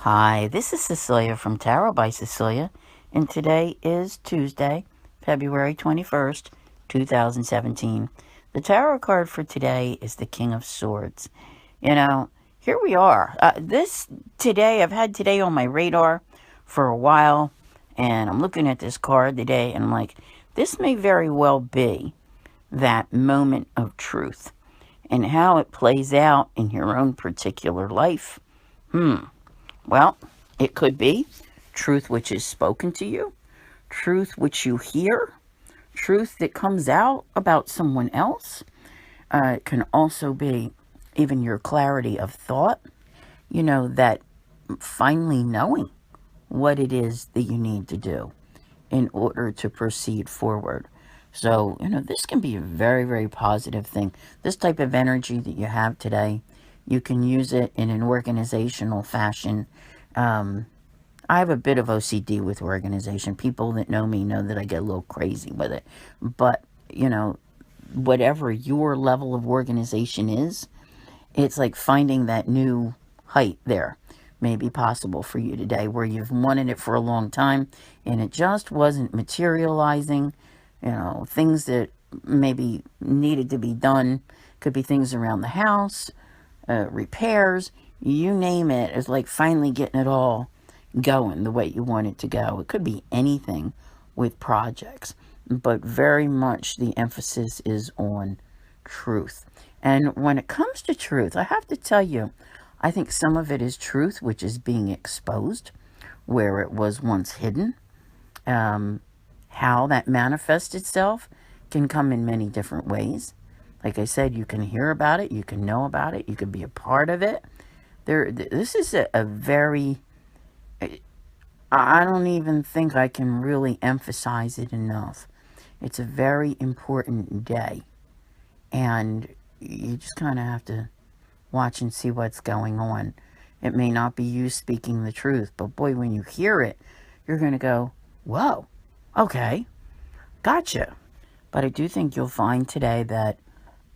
Hi, this is Cecilia from Tarot by Cecilia, and today is Tuesday, February 21st, 2017. The tarot card for today is the King of Swords. Here we are. I've had today on my radar for a while, and I'm looking at this card today, and I'm like, this may very well be that moment of truth, and how it plays out in your own particular life. Well, it could be truth which is spoken to you, truth which you hear, truth that comes out about someone else. It can also be even your clarity of thought, that finally knowing what it is that you need to do in order to proceed forward. So, this can be a very, very positive thing. This type of energy that you have today, you can use it in an organizational fashion. I have a bit of OCD with organization. People that know me know that I get a little crazy with it. But, whatever your level of organization is, it's like finding that new height there may be possible for you today, where you've wanted it for a long time and it just wasn't materializing. Things that maybe needed to be done. Could be things around the house, repairs, you name it. It's like finally getting it all going the way you want it to go. It could be anything with projects, but very much the emphasis is on truth. And when it comes to truth, I have to tell you, I think some of it is truth which is being exposed where it was once hidden. How that manifests itself can come in many different ways. Like I said, you can hear about it, you can know about it, you can be a part of it. This is a very, I don't even think I can really emphasize it enough. It's a very important day, and you just kind of have to watch and see what's going on. It may not be you speaking the truth, but boy, when you hear it, you're going to go, whoa, okay, gotcha. But I do think you'll find today that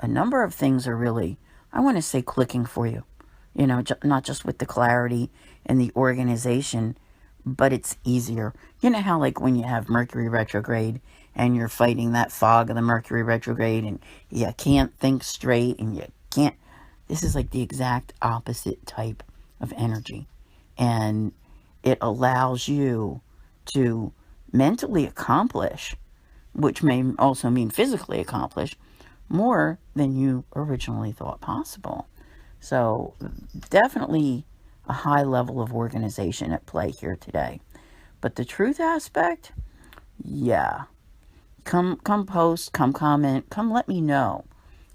a number of things are really, I want to say, clicking for you. Not just with the clarity and the organization, but it's easier. You know how, like, when you have Mercury retrograde and you're fighting that fog of the Mercury retrograde and you can't think straight and you can't, this is like the exact opposite type of energy. And it allows you to mentally accomplish, which may also mean physically accomplish, more than you originally thought possible. So definitely a high level of organization at play here today. But the truth aspect, yeah. Come post, come comment, come let me know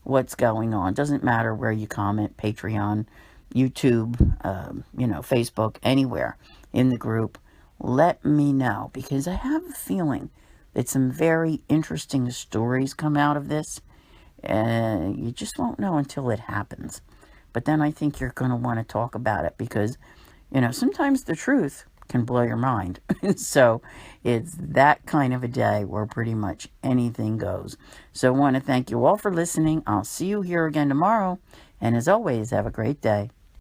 what's going on. Doesn't matter where you comment, Patreon, YouTube, Facebook, anywhere in the group. Let me know, because I have a feeling that some very interesting stories come out of this. And you just won't know until it happens. But then I think you're going to want to talk about it because, sometimes the truth can blow your mind. So it's that kind of a day where pretty much anything goes. So I want to thank you all for listening. I'll see you here again tomorrow. And as always, have a great day.